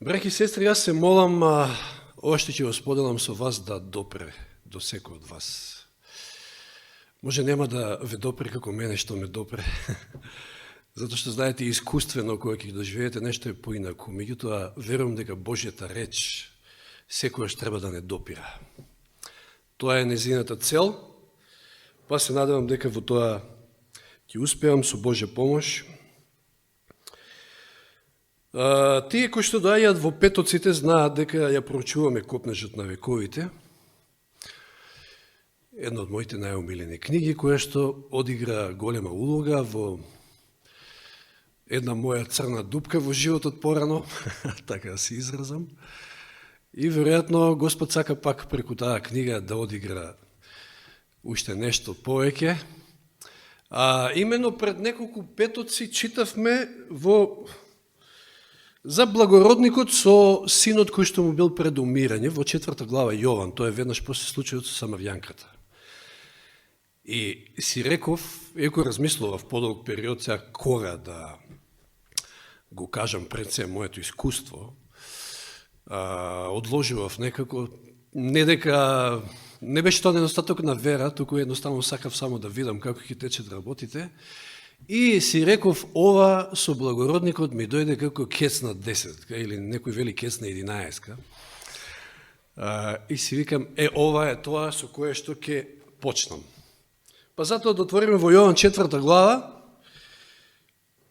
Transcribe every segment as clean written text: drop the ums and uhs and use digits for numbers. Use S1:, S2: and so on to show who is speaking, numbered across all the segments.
S1: Браќи и сестри, јас се молам, оште ќе го споделам со вас да допре до секој од вас. Може нема да ве допре како мене што ме допре, затоа што знаете искуствено кога ќе доживеете нешто е поинаку. Меѓутоа, верувам дека Божјата реч секојаш треба да не допира. Тоа е незината цел, па се надевам дека во тоа ќе успеам со Божја помош. Тие кои што доаѓаат во петоците знаат дека ја проучуваме Копнежот на вековите. Една од моите најомилени книги, која што одигра голема улога во една моја црна дупка во животот порано, така да се изразам. И веројатно Господ сака пак преку таа книга да одигра уште нешто повеќе. Имено пред неколку петоци читавме за благородникот со синот кој што му бил пред умирање во 4 глава Јован. Тоа е веднаш после случајот со Самарјанката. И си реков, еко размислував подолг период, сега кога да го кажам пред се моето искуство, одложував некако, не дека не беше тоа недостаток на вера, туку едноставно сакав само да видам како ќе течат работите. И си реков, ова со благородникот ми дојде како кецна 10, или некој вели кецна 11. И си викам, ова е тоа со кое што ќе почнам. Па затоа да отвориме во Јован 4 глава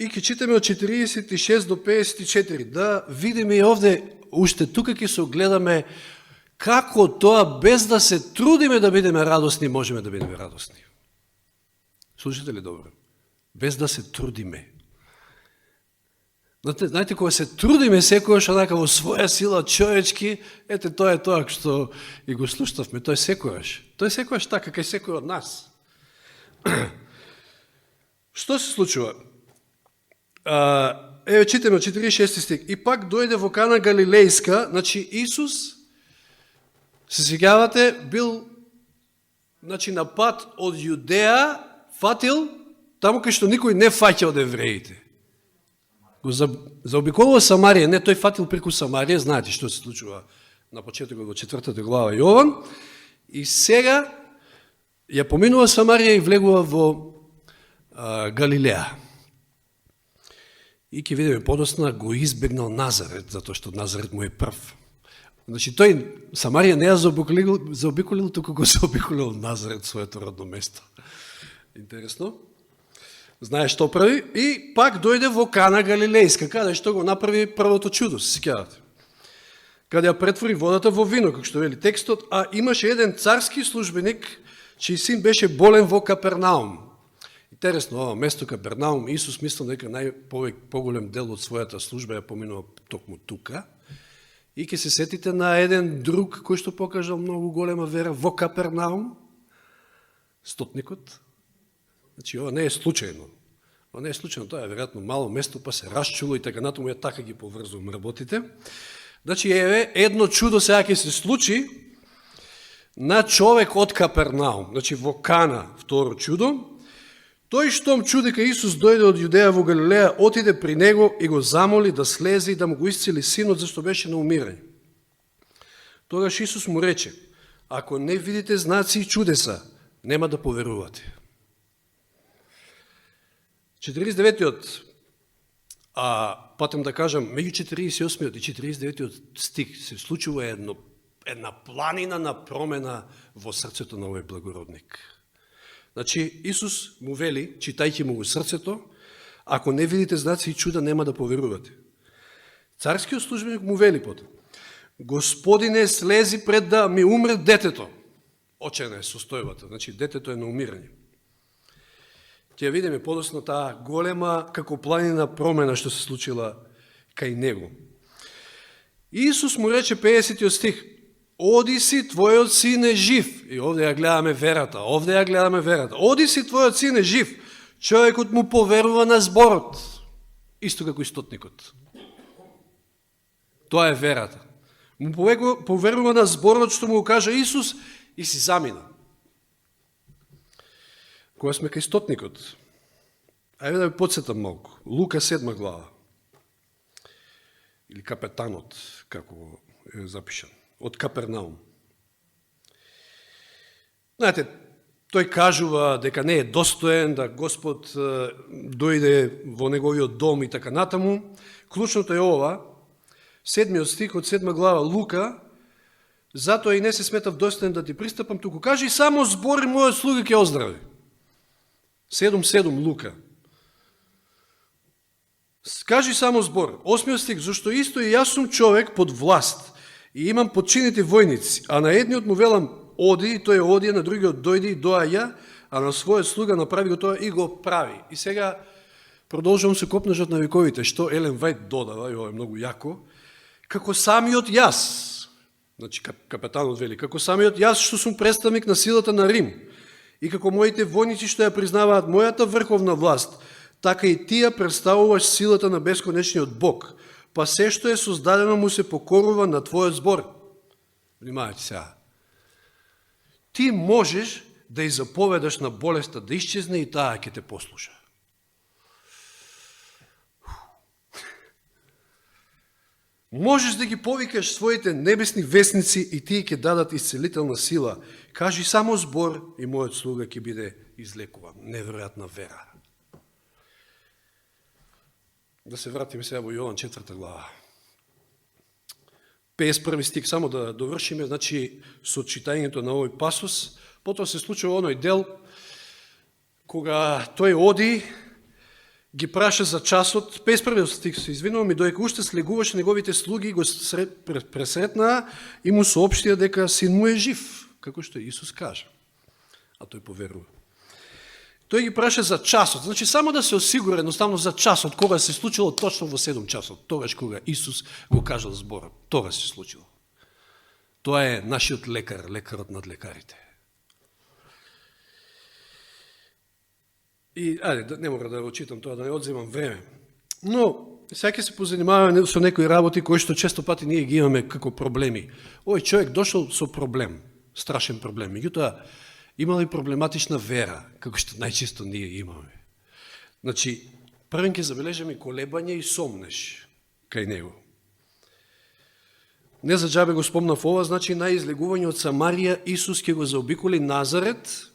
S1: и ќе читаме од 46 до 54, да видиме и овде, уште тука ќе се огледаме како тоа без да се трудиме да бидеме радосни, можеме да бидеме радосни. Слушате ли добро? Без да се трудиме. Знаете, кога се трудиме секојаш онака во своја сила човечки, ете тоа е тоа што и го слуштавме, тоа е секојаш. Тоа е секојаш така, кај секој од нас. Што се случува? Еве читаме 46 стих. И пак дојде во Кана Галилејска, значи Исус, се сеќавате, бил на пат од Јудеја, фатил таму кај што никој не фаќа од евреите. Го заобиколува Самарија, не, тој фатил преку Самарија, знаете што се случува на почетокот во 4 глава Јован, и сега ја поминува Самарија и влегува во Галилеја. И ќе видиме подосна го избегнал Назарет, затоа што Назарет му е прв. Значи тој Самарија не ја заобиколил, туку го заобиколил Назарет, своето родно место. Интересно. Знаеш што прави? И пак дојде во Кана Галилејска, каде што го направи првото чудо, се сеќавате. Каде ја претвори водата во вино, како што вели текстот, а имаше еден царски службеник, чиј син беше болен во Капернаум. Интересно, ова место Капернаум, Исус мислам дека поголем дел од својата служба ја поминува токму тука. И ќе се сетите на еден друг кој што покажал многу голема вера во Капернаум, стотникот. Значи, ова не е случајно. Ова не е случајно, тоа е веројатно мало место, па се расчуло и така натаму, ја така ги поврзувам работите. Значи, еве, едно чудо сега ќе се случи на човек од Капернаум. Значи, во Кана, второ чудо. Тој штом чуди дека Исус дојде од Јудеја во Галилеја, отиде при него и го замоли да слезе и да му го исцели синот, зашто беше на умирање. Тогаш Исус му рече, ако не видите знаци и чудеса, нема да поверувате. 49-тиот, патем да кажам, меѓу 48-тиот и 49-тиот стих се случува една планина на промена во срцето на овој благородник. Значи, Исус му вели, читајќи му го срцето, ако не видите знаци и чуда, нема да поверувате. Царскиот службеник му вели потом, Господине, слези пред да ми умре детето. Очена е состојбата, значи детето е на умирање. Ќе видиме подосно таа голема како планина промена што се случила кај него. Исус му рече 50 стих, оди си, твојот син е жив. И овде ја гледаме верата, Оди си, твојот син е жив. Човекот му поверува на зборот. Исто како и стотникот. Тоа е верата. Му поверува на зборот што му го кажа Исус и си замина. Кога сме кај стотникот, ајде да ви подсетам малку. Лука 7 глава. или капетанот, како е запишан, од Капернаум. Знаете, тој кажува дека не е достоен да Господ дојде во неговиот дом и така натаму. Клучното е ова, 7 стих од 7 глава Лука, затоа и не се сметав достоен да ти пристапам, туку кажи само збори, мојот слуга ќе оздрави. 7.7 Лука. Кажи само збор. 8 стих, зашто исто и јас сум човек под власт и имам подчинети војници, а на едниот му велам оди, и тој оди, на другиот дојди и доаѓа, а на својот слуга направи го тоа и го прави. И сега продолжувам се копнежот на вековите, што Елен Вајт додава, и ова е многу јако, како самиот јас, значи капетанот вели, како самиот јас што сум представник на силата на Рим, и како моите војници што ја признаваат мојата врховна власт, така и тие представуваш силата на бесконечниот Бог, па се што е создадено му се покорува на твојот збор. Внимавајте сега. Ти можеш да и заповедаш на болеста да исчезне и таа ќе те послуша. Можеш да ги повикаш своите небесни вестници и тие ќе дадат исцелителна сила. Кажи само збор и мојот слуга ќе биде излекуван. Неверојатна вера. Да се вратиме сега во Јован 4 глава. 51 стих, само да довршиме, значи, со читањето на овој пасус. Потоа се случува оној дел, кога тој оди, ги праша за часот, 51 стих се извинувам, и доека уште слегуваше, неговите слуги го пресретнаа и му соопштија дека син му е жив, како што Исус кажа. А тој поверува. Тој ги праша за часот, значи само да се осигури едноставно за часот, кога се случило точно во 7 часот, тогаш кога Исус го кажал зборот, тога се случило. Тоа е нашиот лекар, лекарот над лекарите. И, не мора да го читам тоа, да не одземам време. Но, сега ќе се позанимаваме со некои работи кои што често пати ние ги имаме како проблеми. Овој човек дошол со проблем, страшен проблем. Меѓутоа, имал и проблематична вера, како што најчесто ние имаме. Значи, првен ќе забележаме колебање и сомнеш кај него. Не за џабе го спомнав ова, значи на излегување од Самарија Исус ќе го заобиколи Назарет.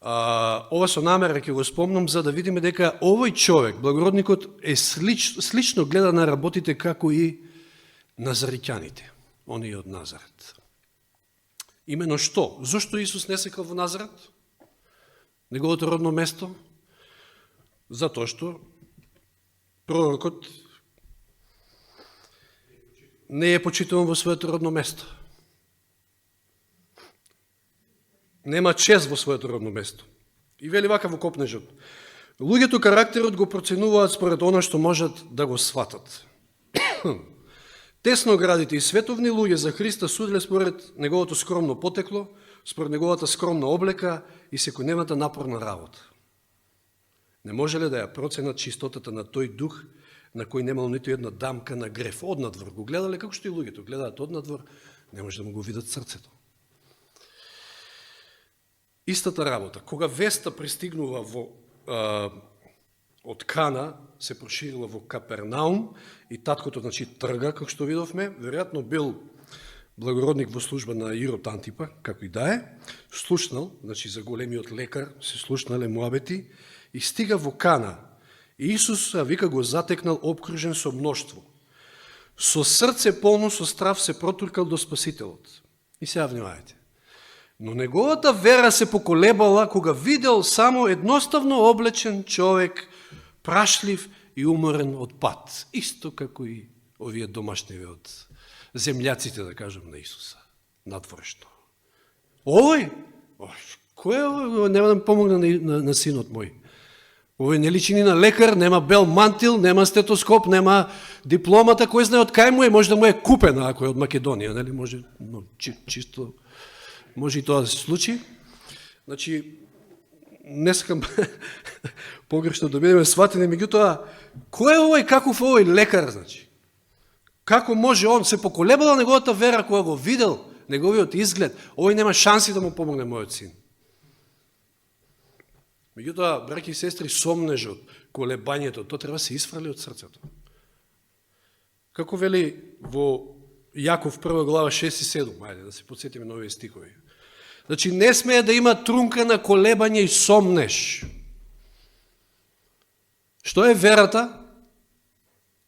S1: Ова со намера ќе го спомнам за да видиме дека овој човек, благородникот, е слично гледа на работите како и назаритјаните, оние од Назарет. Имено што? Зошто Исус не секал во Назарет? Неговото родно место? Затоа што пророкот не е почитуван во своето родно место. Нема чест во своето родно место. И вели вака во копнежот. Луѓето карактерот го проценуваат според она што можат да го сватат. Тесноградите и световни луѓе за Христа суделе според неговото скромно потекло, според неговата скромна облека и секојдневната напорна работа. Не можеле да ја проценат чистотата на тој дух, на кој немал ниту една дамка на греф. Однадвор го гледале, како што и луѓето гледаат однадвор, не може да му го видат срцето. Истата работа, кога веста пристигнува од Кана, се проширила во Капернаум и таткото, значи, трга, како што видовме, веројатно бил благородник во служба на Ирод Антипа, како и да е, слушнал, значи за големиот лекар, се слушнале муабети и стига во Кана. И Исус, вика, го затекнал обкружен со мноштво. Со срце полно со страв се протуркал до Спасителот. И сега внимавајте. Но неговата вера се поколебала кога видел само едноставно облечен човек, прашлив и уморен од пат. Исто како и овие домашниве од земјаците, да кажем, на Исуса. Надворешно. Овој? Кој е овој? Нема да ми помогне на синот мој. Овој не личи ни на лекар, нема бел мантил, нема стетоскоп, нема дипломата, кој знае од кај му е, може да му е купена, ако е од Македонија, нели? Може, чисто, може и тоа да се случи. Значи, не сакам погрешно да бидеме сватени, меѓутоа, кој е овој, каков овој лекар, значи? Како може он, се поколебала неговата вера кога го видел, неговиот изглед, овој нема шанси да му помогне мојот син. Меѓутоа, браќи и сестри, сомнежот, колебањето, тоа треба се исфрли од срцето. Како вели во Јаков 1 глава 6 и 7, ајде да се подсетиме на овие стихови. Значи, не смее да има трунка на колебање и сомнеш. Што е верата?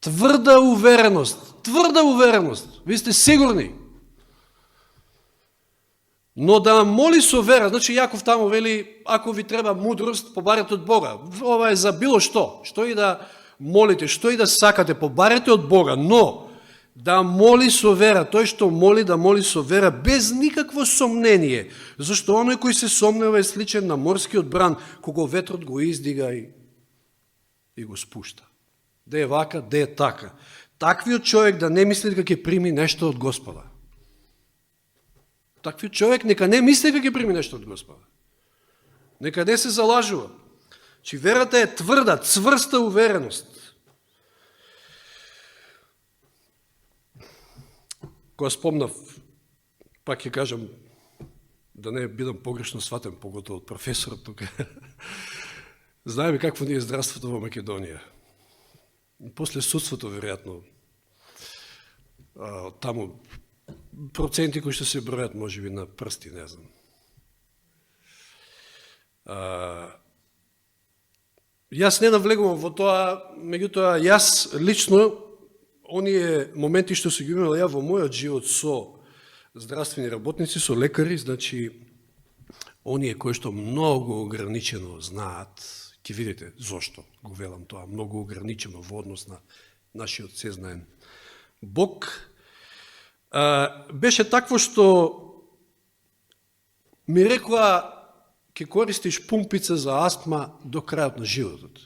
S1: Тврда увереност. Тврда увереност. Ви сте сигурни. Но да моли со вера, значи Јаков таму вели, ако ви треба мудрост, побарете од Бога. Ова е за било што. Што и да молите, што и да сакате, побарете од Бога. Но да моли со вера, тој што моли да моли со вера, без никакво сомнение. Зашто оној кој се сомнева е сличен на морскиот бран, кога ветрот го издига и го спушта. Де е вака, де е така. Таквиот човек да не мисли дека ќе прими нешто од Господа. Таквиот човек нека не мисли дека ќе прими нешто од Господа. Нека не се залажува. Че верата е тврда, цврста увереност. Кога спомнав, пак ќе кажам, да не бидам погрешно сватен, поготово од професорот тука. Знаеме какво ни е здравството во Македонија. После судството, веројатно, таму проценти кои што се бројат, може би на прсти, не знам. Јас не навлегувам во тоа, меѓутоа, јас лично, оние моменти што се ги имал ја во мојот живот со здравствени работници, со лекари, значи, оние кои што многу ограничено знаат, ќе видите зошто го велам тоа, многу ограничено во однос на нашиот сезнаен Бог, беше такво што ми рекоа ќе користиш пумпица за астма до крајот на животот.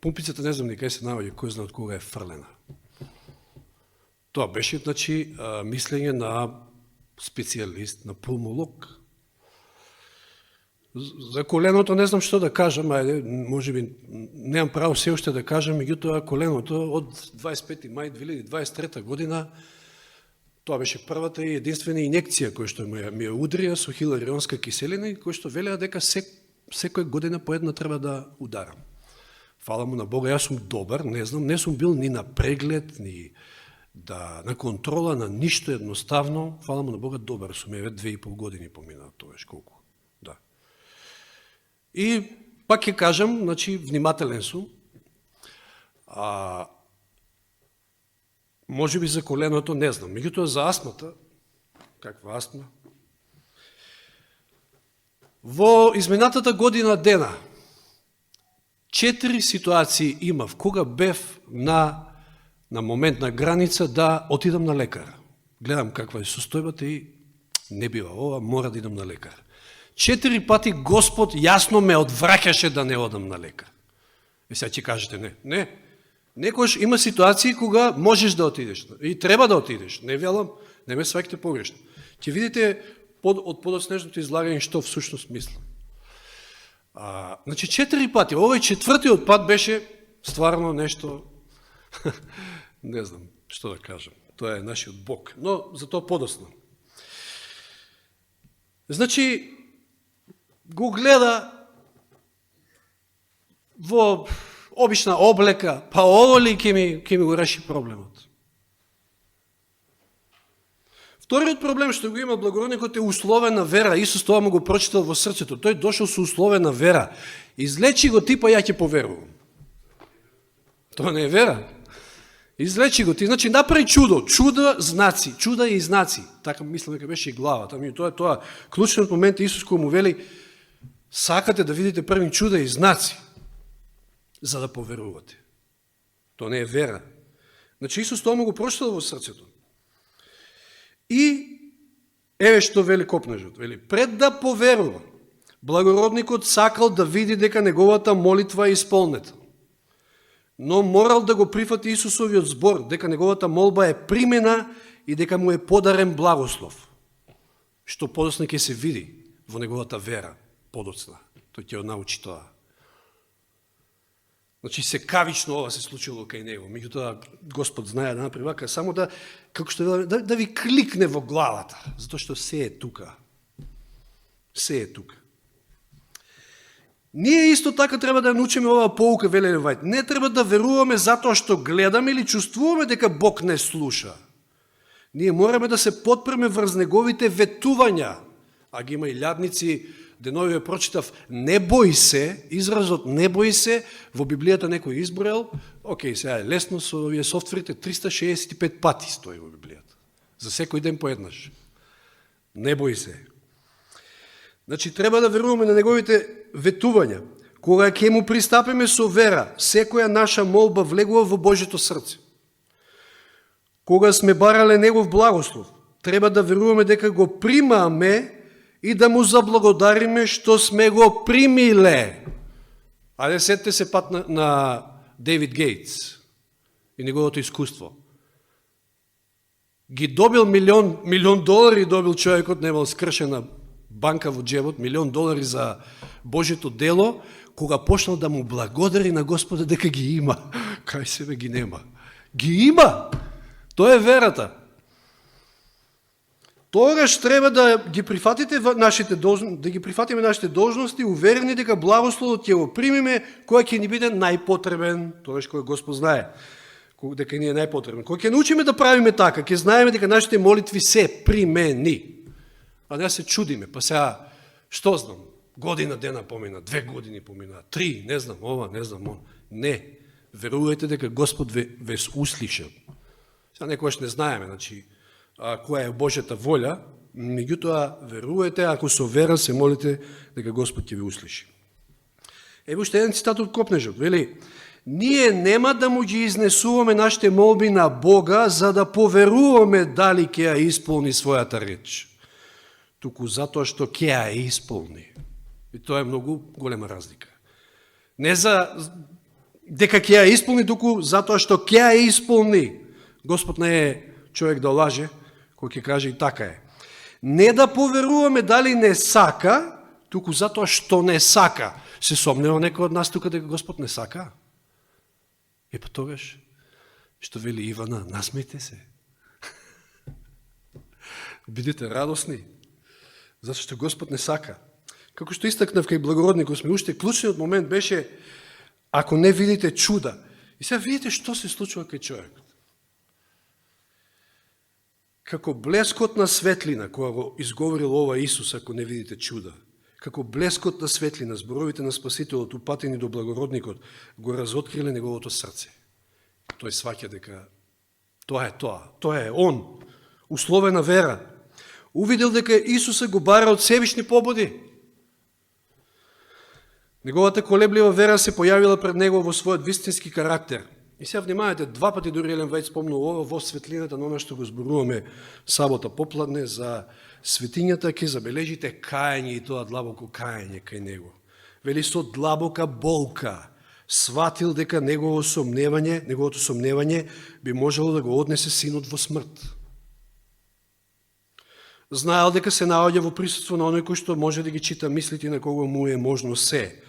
S1: Пумпицата не знам ни кај се наоѓа, кој знае од кога е фрлена. Тоа беше, значи, мислење на специјалист, на пулмолог. За коленото не знам што да кажам, ајде, може би немам право се уште да кажам, меѓутоа коленото од 25. мај 2023 година, тоа беше првата и единствена инекција која што ми ја удрија со хиларионска киселина и која што велеа дека секоја година по една треба да ударам. Фала му на Бога, јас сум добар, не знам, не сум бил ни на преглед, ни на контрола, на ништо едноставно. Фала му на Бога, добар сум, 2,5 години поминаа тоа, колку. Да. И пак ќе кажам, значи, внимателен сум. Може би за коленото, не знам. Меѓутоа за астмата, каква астма? Во изминатата година дена, 4 ситуации имав, кога бев на момент на граница да отидам на лекар. Гледам каква е состојбата и не бива, ова мора да идам на лекар. 4 пати Господ јасно ме одвраќаше да не одам на лекар. И сега ќе кажете не. Некојаш има ситуации кога можеш да отидеш и треба да отидеш. Не велам, не ме сваќате погрешно. Ќе видите од подоснежното излагање што всушност мислам. Значи 4 пати, овој 4-тиот пат беше стварно нешто, не знам што да кажам, тоа е нашиот Бог, но за тоа подосно. Значи, го гледа во обична облека, па ово ли ќе ми го реши проблемот? Вториот проблем што го има благородникот е условена вера. Исус тоа му го прочитал во срцето. Тој дошол со условена вера. Излечи го ти, па ја ќе поверувам. Тоа не е вера. Излечи го ти. Значи, направи чудо. Чуда и знаци. Така мислам дека беше и глава. Тоа клучниот момент Исус кој му вели, сакате да видите први чуда и знаци, за да поверувате. Тоа не е вера. Значи, Исус тоа му го прочитал во срцето. И еве што вели копнежот, вели, пред да поверува, благородникот сакал да види дека неговата молитва е исполнета. Но морал да го прифати Исусовиот збор, дека неговата молба е примена и дека му е подарен благослов. Што подоцна ќе се види во неговата вера, подоцна. Тој ќе научи тоа. Значи, секавично ова се случило кај него. Меѓутоа, Господ знае да направи вака, само да, како што да ви кликне во главата, затоа што се е тука. Се е тука. Ние исто така треба да научиме оваа поука, вели Елен Вајт. Не треба да веруваме затоа што гледаме или чувствуваме дека Бог не слуша. Ние мораме да се потпреме врз неговите ветувања. А ги има и лјадници, денови прочитав, не бој се, изразот не бој се, во Библијата некој изброел, окей, сега е лесно со овие софтверите, 365 пати стои во Библијата. За секој ден поеднаш. Не бој се. Значи, треба да веруваме на неговите ветувања. Кога ќе му пристапиме со вера, секоја наша молба влегува во Божјето срце. Кога сме барале негов благослов, треба да веруваме дека го примаме и да му заблагодариме што сме го примиле. Ајде сетте се пат на Дейвид Гейтс и неговото искуство. Ги добил милион долари, добил човекот, немал скршена банка во джебот, $1,000,000 за Божјето дело, кога почнал да му благодари на Господа дека ги има. Кај себе ги нема. Ги има! Тоа е верата. Тогаш треба да ги прифатите нашите должности, уверени дека благословот ќе го примиме кој ќе ни биде најпотребен, тогаш кој Господ знае дека ни е најпотребен. Кога ќе научиме да правиме така, ќе знаеме дека нашите молитви се примени. А не се чудиме, па сега, што знам, година дена помина, 2 години помина, 3, не знам ова, не знам ова. Не, верувајте дека Господ ве услиша. Сега некојаш не знаеме, значи, која е Божјата волја, меѓутоа верувајте, ако со вера се молите дека Господ ќе ви услиши. Ево уште еден цитат од Копнежот, вели: ние нема да му ги изнесуваме нашите молби на Бога за да поверуваме дали ќе ја исполни својата реч, туку затоа што ќе ја исполни. И тоа е многу голема разлика. Не за дека ќе ја исполни, туку затоа што ќе ја исполни. Господ не е човек да лаже, кој ќе каже и така е. Не да поверуваме дали не сака, туку затоа што не сака. Се сомнева некој од нас тука дека Господ не сака? И па тогаш, што вели Ивана, насмејте се. Бидете радосни, затоа што Господ не сака. Како што истакнав кај благородникот сме, уште клучниот момент беше, ако не видите чуда. И сега видите што се случува кај човекот. Како блескот на светлина, која го изговорил ова Исус, ако не видите чуда, како блескот на светлина, зборовите на Спасителот, упатени до благородникот, го разоткриле неговото срце. Тој сваќа дека тоа е тоа. Тоа е он, условена вера. Увидел дека Исуса го бара од себични побуди. Неговата колеблива вера се појавила пред него во својот вистински карактер. И сега внимавате, 2 пати дури Елен Вајт спомнал ова во светлината на оно што го зборуваме сабота попладне за светињата, ќе забележите кајање и тоа длабоко кајање кај него. Вели со длабока болка сватил дека неговото сомневање би можело да го однесе синот во смрт. Знаел дека се наоѓа во присуство на оној кој што може да ги чита мислите на кого му е можно се.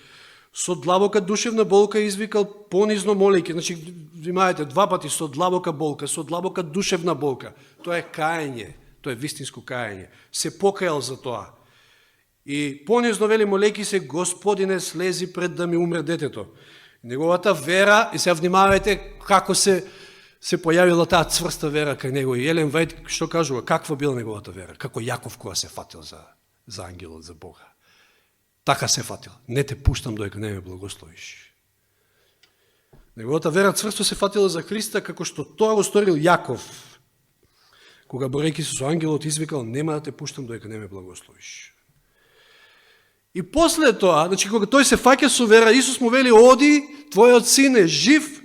S1: Со длабока душевна болка извикал понизно молејќи. Значи, внимавајте, 2 пати со длабока болка, со длабока душевна болка. Тоа е кајање, тоа е вистинско кајање. Се покајал за тоа. И понизно вели молејќи се: Господине, слези пред да ми умре детето. Неговата вера, и сега внимавајте како се појавила таа цврста вера кај него. И Елен Вајт што кажува, каква била неговата вера? Како Јаков кога се фатил за ангелот, за Бога. Така се фатил. Не те пуштам доека не ме благословиш. Неговата вера цврсто се фатила за Христа, како што тоа го сторил Јаков, кога борејќи се со ангелот извикал: нема да те пуштам доека не ме благословиш. И после тоа, значи кога тој се фаќа со вера, Исус му вели: оди, твојот син е жив.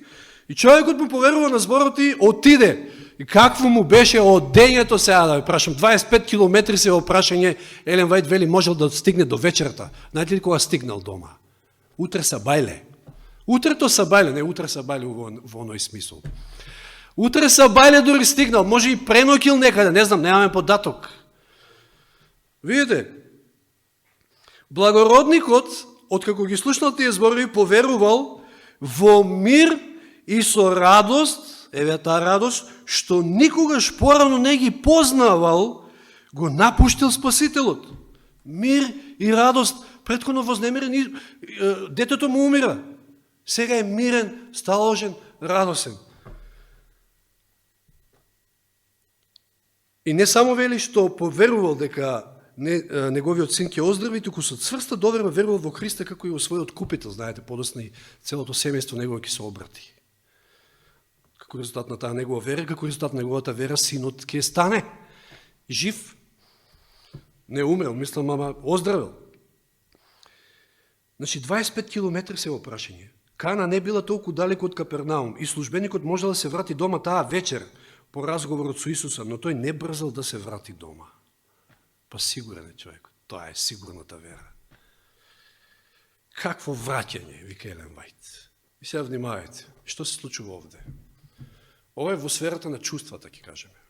S1: И човекот му поверува на зборот и отиде. И какво му беше одењето, сега да ве прашам, 25 километри се опрашање. Елен Вајт вели можел да стигне до вечерта. Знаете ли кога стигнал дома? Утре са бајле. Утрето са бајле, не утре са бајле во оној смисол. Утре са бајле дори стигнал, може и преноќил некаде, не знам, немаме податок. Видите, благородникот, откако ги слушнал тие зборови, поверувал во мир и со радост, еве таа радост, што никогаш порано не ги познавал, го напуштил Спасителот. Мир и радост. Претходно вознемирен, детето му умира. Сега е мирен, сталожен, радосен. И не само вели што поверувал дека неговиот син ќе оздрави, туку со цврста доверба верувал во Христа како и во својот купител, знаете, подосна и целото семејство негово ќе се обрати. Како резултат на таа негова вера, како резултат на неговата вера, синот ќе стане жив. Не умрел, мислам, ама оздравил. Значи, 25 километри се опрашање. Кана не била толку далеко од Капернаум и службеникот можел да се врати дома таа вечер по разговорот со Исуса, но тој не брзал да се врати дома. Па сигурен е човек. Тоа е сигурната вера. Какво враќање, вика Елен Вајт. И сега внимавајте, што се случува овде? Ова е во сферата на чувствата, ќе кажеме.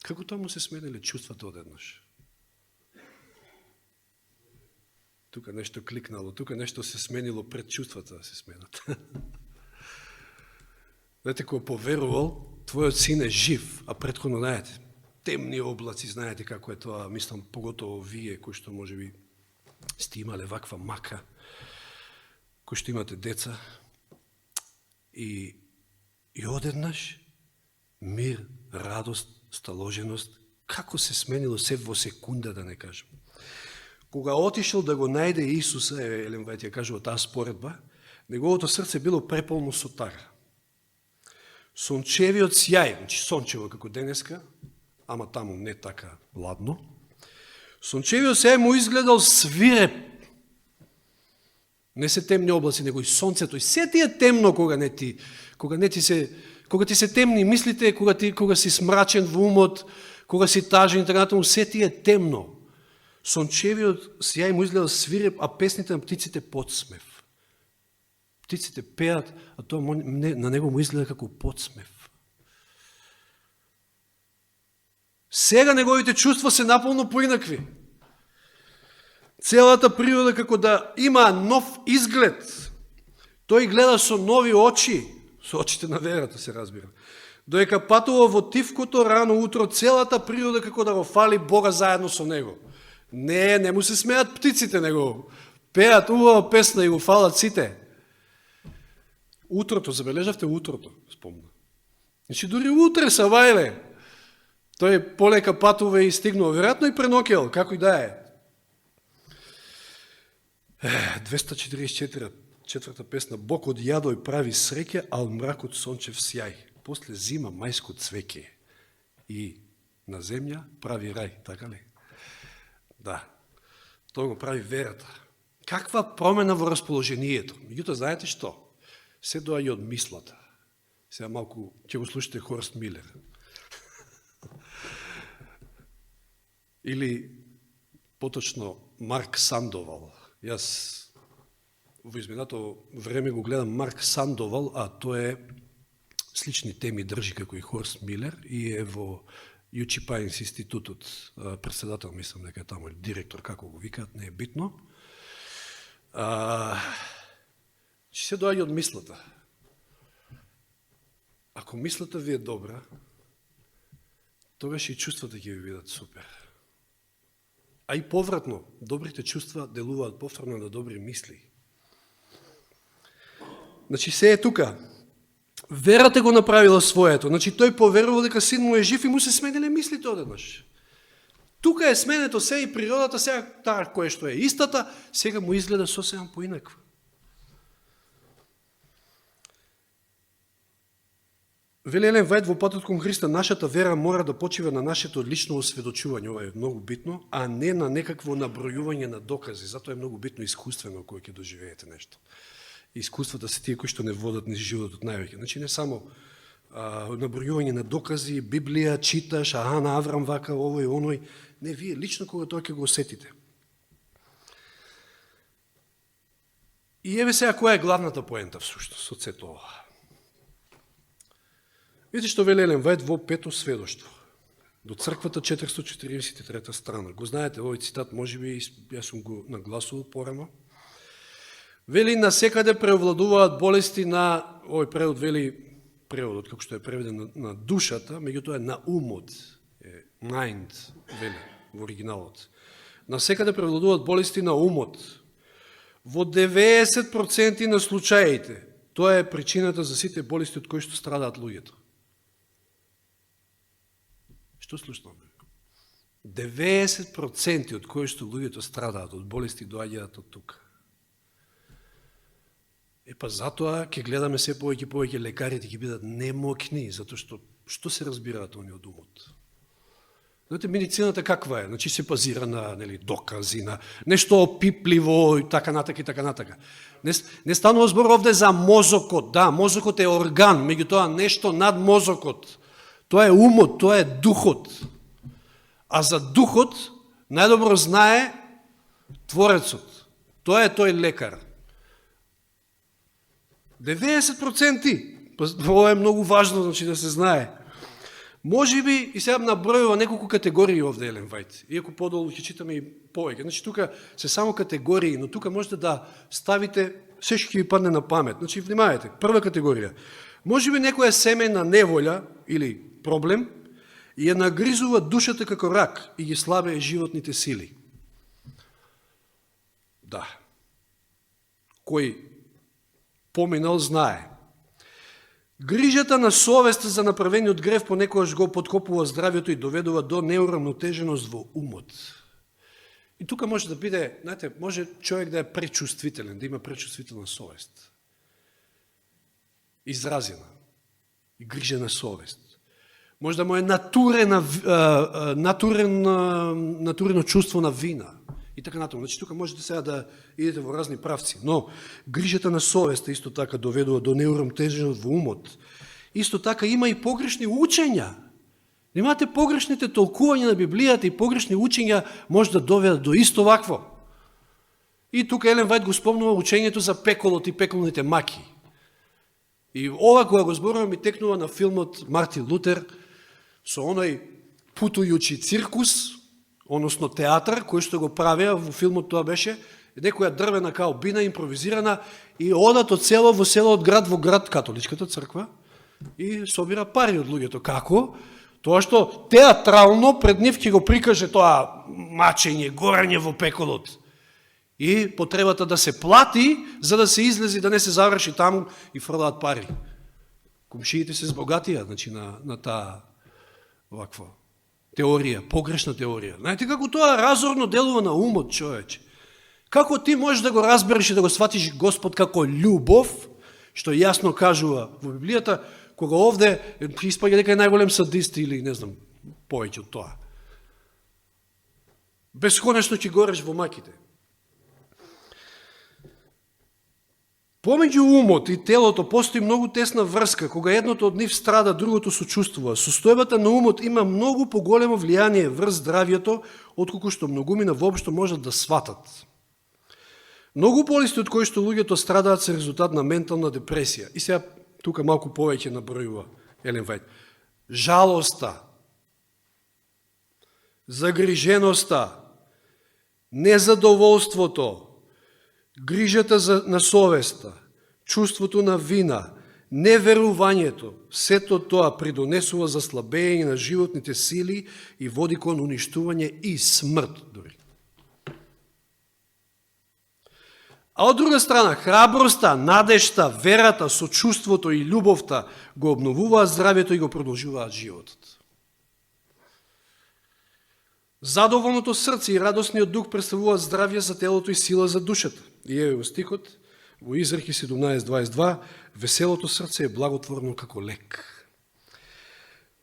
S1: Како тоа му се смениле чувствата одеднаш? Тука нешто кликнало, тука нешто се сменило пред чувствата да се сменат. Знаете, кој поверувал, твојот син е жив, а претходно, знаете, темни облаци, знаете како е тоа, мислам, поготово вие, кои што може би сте имале ваква мака, кои што имате деца, и одеднаш мир, радост, сталоженост, како се сменило се во секунда, да не кажем. Кога отишел да го најде Исуса, Елен Вајт ја кажува таа споредба, неговото срце било преполно со тара. Сончевиот сјај, значи сончево како денеска, ама таму не така ладно, сончевиот сјај му изгледал свиреп. Не се темни облаци, него и сонцето, и се ти е темно кога ти се темни мислите, кога си смрачен во умот, кога си тажен и така натаму, се ти е темно. Сончевиот сјај му изгледал свиреп, а песните на птиците подсмев. Птиците пеат, а тоа на него му изгледа како подсмев. Сега неговите чувства се наполно поинакви. Целата природа како да има нов изглед. Тој гледа со нови очи, со очите на верата се разбира. Доека патува во тивкото рано утро, целата природа како да го фали Бога заедно со него. Не му се смеат птиците, него пеат убава песна и го фалат сите. Утрото, забележавте утрото, спомна. Значи, дури утре са вајле. Тој полека патува и стигнува, веројатно и пренокел, како и да е. 244, четврта песна. Бог од јадој прави среќа, а од мракот сончев сјај. После зима мајско цвеќе. И на земја прави рај, така ли? Да. Тоа го прави верата. Каква промена во расположението? Меѓутоа, знаете што? Се доаѓа од мислата. Сега малку ќе го слушате Хорст Милер. Или поточно Марк Сандовал. Јас во изминато време го гледам Марк Сандовал, а тоа е слични теми држи како и Хорст Милер и е во Јучи Пајнс институтот, председател, мислам дека е таму, директор, како го викаат, не е битно. Че се доаѓа од мислата. Ако мислата ви е добра, тогаш и чувствата ќе ви бидат супер. А и повратно, добрите чувства делуваат повторно на добри мисли. Значи се е тука. Верата го направила своето. Значи тој поверувал дека син му е жив и му се смениле мислите одеднаш. Тука е сменето се и природата, сега таа кое што е истата, сега му изгледа сосема поинаква. Вели Елен Вајт во Патот кон Христа, нашата вера мора да почива на нашето лично осведочување, ова е многу битно, а не на некакво набројување на докази. Затоа е многу битно искуствено кој ќе доживеете нешто. Искуствата се тие кои што не водат низ животот највеќе. Значи не само набројување на докази, Библија, читаш, на Аврам вака, овој, оној. Не, вие лично кога тоа ќе го осетите. И еве сега која е главната поента всушност од сето ова. Видите што вели Елен Вајт во пето сведоштво. До црквата 443 страна. Го знаете, овој цитат, можеби јас сум го нагласувал порано. Вели, насекаде преовладуваат болести на, овој превод вели, преводот како што е преведен на душата, меѓутоа е на умот, mind, вели, во оригиналот. Насекаде превладуваат болести на умот. Во 90% на случаите, тоа е причината за сите болести од кои што страдаат луѓето. Што слушнаме? 90% од кои што луѓето страдаат од болести доаѓаат од тука. Па затоа ќе гледаме се повеќе лекарите ќе бидат немокни, затоа што се разбираат они од умот. Знаете, медицината каква е? Значи се базира на докази, на нешто опипливо и така натака. Не станува збор овде за мозокот. Да, мозокот е орган, меѓутоа нешто над мозокот. Тоа е умот, тоа е духот. А за духот најдобро знае Творецот. Тоа е тој лекар. 90%. Ова е многу важно, значи, да се знае. Може би, и сега набројува неколку категории овде Елен Вајт. Иако подолу ќе читаме и повеќе. Значи, тука се само категории, но тука можете да ставите, се што ќе ви падне на памет. Значи, внимавајте, прва категорија. Може би некоја семејна неволја или проблем и ја нагризува душата како рак и ги слабее животните сили. Да. Кој поминал знае. Грижата на совеста за направениот грев понекогаш го подкопува здравјето и доведува до неуравнотеженост во умот. И тука може да биде, знаете, може човек да е пречувствителен, да има пречувствителна совест. Изразена. И грижена совест. Може да му е натурено чувство на вина. И така натаму. Значи, тука можете сега да идете во разни правци. Но грижата на совеста исто така доведува до неуравнотеженост во умот. Исто така има и погрешни учења. Имате погрешните толкувања на Библијата и погрешни учења може да доведат до исто вакво. И тука Елен Вајт го спомнува учењето за пеколот и пеколните маки. И ова кога го зборува ми текнува на филмот Мартин Лутер со оној путујучи циркус, односно театар, кој што го правеа, во филмот тоа беше некоја дрвена каобина, импровизирана, и одат од село во село, од град во град, католичката црква, и собира пари од луѓето. Како? Тоа што театрално пред нив ќе го прикаже тоа мачење, горење во пеколот. И потребата да се плати, за да се излези, да не се заврши таму и фрлаат пари. Комшиите се збогатија, значи, на таа ваква теорија, погрешна теорија. Знаете како тоа разорно делува на умот, човече? Како ти можеш да го разбереш и да го сватиш Господ како љубов, што јасно кажува во Библијата, кога овде испаѓа дека е најголем садист или не знам, повеќе од тоа. Бесконечно ќе гореш во маките. Помеѓу умот и телото постои многу тесна врска. Кога едното од нив страда, другото сочувствува. Состојбата на умот има многу поголемо влијание врз здравјето, отколку што многумина воопшто можат да сватат. Многу болести од кои што луѓето страдаат се резултат на ментална депресија. И сега тука малку повеќе набројува Елен Вајт. Жалоста, загриженоста, незадоволството, грижата на совеста, чувството на вина, неверувањето, сето тоа придонесува за слабење на животните сили и води кон уништување и смрт дори. А од друга страна, храброста, надежта, верата, сочувството и љубовта го обновуваат здравјето и го продолжуваат животот. Задоволното срце и радосниот дух представуваат здравје за телото и сила за душата. И е стихот во Изрехи 17:22, веселото срце е благотворно како лек.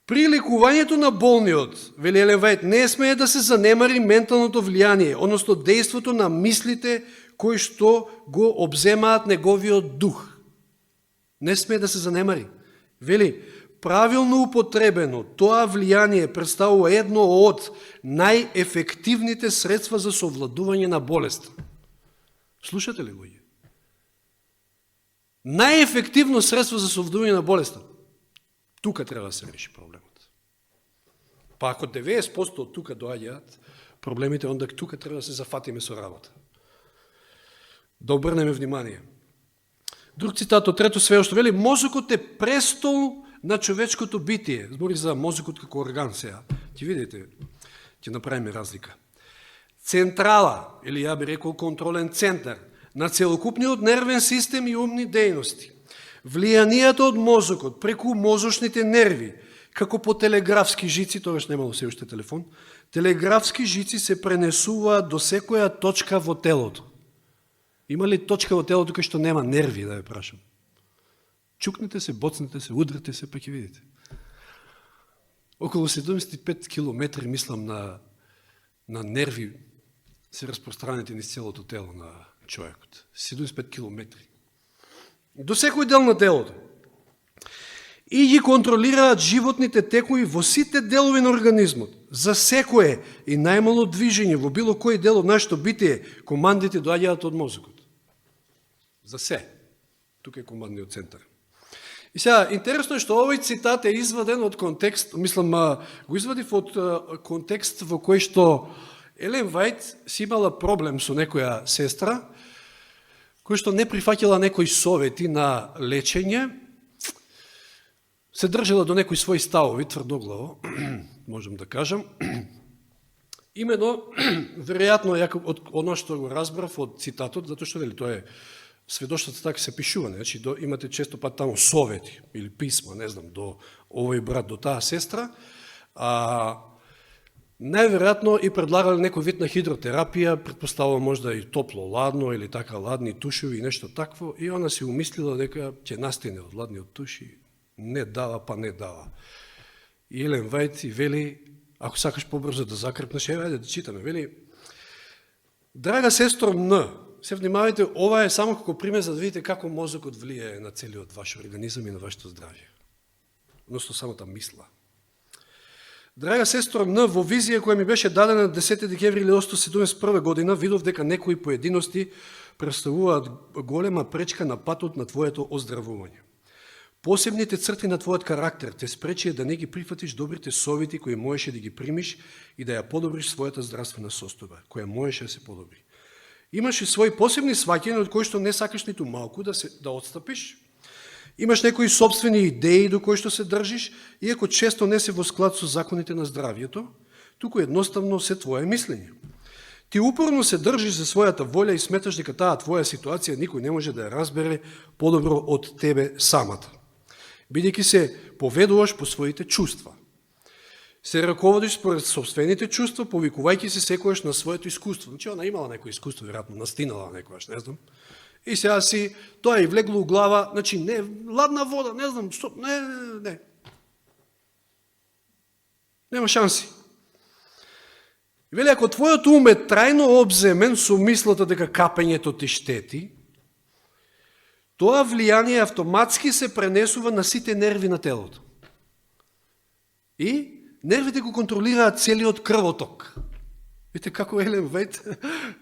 S1: При лекувањето на болниот, вели Елен Вајт, не смее да се занемари менталното влијание, односно дејството на мислите кои што го обземаат неговиот дух. Не смее да се занемари. Вели, правилно употребено, тоа влијание представува едно од најефективните средства за совладување на болест. Слушате ли го? Најефективно средство за совладување на болест. Тука треба да се реши проблемот. Па ако 90% од тука доаѓаат проблемите, онда тука треба да се зафатиме со работа. Да обрнеме внимание. Друг цитат од Трето свештво вели, мозокот е престол на човечкото битие. Збори за мозокот како орган сега. Ќе видите, ќе направиме разлика. централа, или ја би рекол контролен центар, на целокупниот нервен систем и умни дејности. Влијанието од мозокот преку мозочните нерви, како по телеграфски жици, тогаш немало се уште телефон, телеграфски жици се пренесуваат до секоја точка во телото. Има ли точка во телото кај што нема нерви, да ја прашам? Чукнете се, боцнете се, удрете се, па ќе видите. Околу 75 километри, мислам, на нерви се распространети низ целото тело на човекот. 75 километри. До секој дел на телото. И ги контролираат животните текови во сите делови на организмот. За секое и најмало движење во било кој дел од нашето битие, командите доаѓаат од мозокот. За се. Тука е командниот центар. И сега, интересно е што овој цитат е изваден од контекст, мислам, го извадив од контекст во кој што Елен Вајт си имала проблем со некоја сестра, кој што не прифаќала некои совети на лечење, се држала до некои своји ставови, тврдоглаво, можем да кажам. Имено, веројатно, од оно што го разбрав од цитатот, затоа што тоа е сведоштвото така се пишуване, значи имате често пат таму совети или писма, не знам, до овој брат, до таа сестра, најверојатно и предлагале некој вид на хидротерапија, предпоставува можда и топло, ладно или така ладни тушеви и нешто такво, и она си умислила дека ќе настине од ладниот туши, не дава, па не дава. И Елен Вајт и вели, ако сакаш побрзо да закрепнеш, ајде да читаме, вели, драга сестро Н, се внимавајте, ова е само како пример за да видите како мозокот влијае на целиот ваш организам и на вашето здравје. Односно самата мисла. Драга сестро Н, во визија која ми беше дадена 10 декември 1971 година, видов дека некои поединости представуваат голема пречка на патот на твоето оздравување. Посебните црти на твојот карактер те спречија да не ги прифатиш добрите совети кои можеше да ги примиш и да ја подобриш својата здравствена состојба, која можеше да се подобри. Имаш и своји посебни сваќања од кои што не сакаш ниту малку да отстапиш. Имаш некои собствени идеи до кои што се држиш, иако често не се во склад со законите на здравието, туку едноставно се твое мислење. Ти упорно се држиш за својата волја и сметаш дека таа твоја ситуација никој не може да ја разбере подобро од тебе самата. Бидејќи се поведуваш по своите чувства. Се раководиш според собствените чувства, повикувајќи се секојаш на своето искуство. Значи, она имала некој искуство, веројатно, настинала некојаш, не знам. И сега си, тоа и влегло у глава, значи, не, ладна вода, не знам, што, не. Нема шанси. И вели, ако твојот ум е трајно обземен со мислата дека капењето ти штети, тоа влијание автоматски се пренесува на сите нерви на телото. И нервите го контролираат целиот крвоток. Видите како Елен Вајт,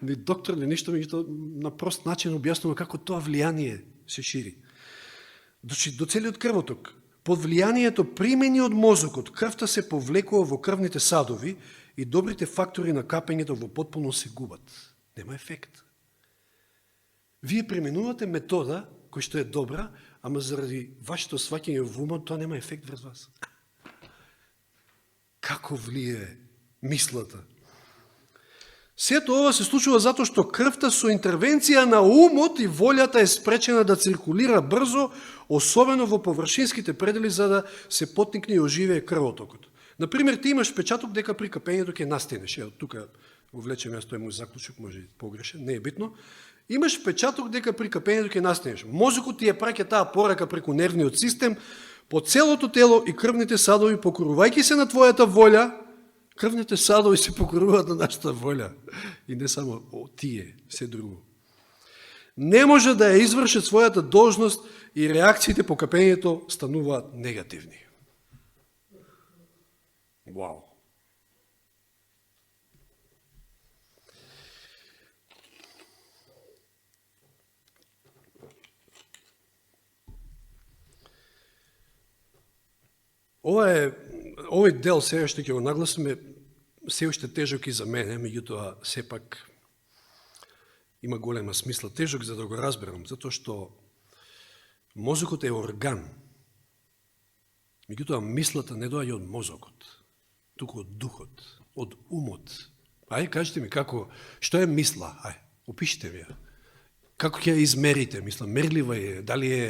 S1: ни доктор, ни ништо, на прост начин објаснува како тоа влијание се шири. До целиот крвоток. Под влијанието примени од мозокот, крвта се повлекува во крвните садови и добрите фактори на капењето во потполно се губат. Нема ефект. Вие применувате метода кој што е добра, ама заради вашето сваќање во умот, тоа нема ефект врз вас. Како влие мислата? Сето ова се случува затоа што крвта со интервенција на умот и волјата е спречена да циркулира брзо, особено во површинските предели, за да се потникне и оживее крвотокот. Например, ти имаш впечаток дека при капењето ќе настинеш. Ево, тука го влечем јас, тој мој заклучок, може и погрешен, не е битно. Имаш впечаток дека при капењето ќе настинеш. Мозокот ти ја праќа таа порака преку нервниот систем, по целото тело и крвните садови, покорувајќи се на твојата волја, крвните садови се покоруваат на нашата волја. И не само тие, се друго. Не може да ја извршат својата должност и реакциите по капењето стануваат негативни. Вау! Овој дел сега што ќе го нагласиме се уште тежок и за мене, меѓутоа сепак има голема смисла. Тежок за да го разберам, затоа што мозокот е орган. Меѓутоа мислата не доаѓа од мозокот, туку од духот, од умот. Ај, кажете ми, како, што е мисла? Ај, опишите ви ја. Како ќе ја измерите? Мисла, мерлива е, дали е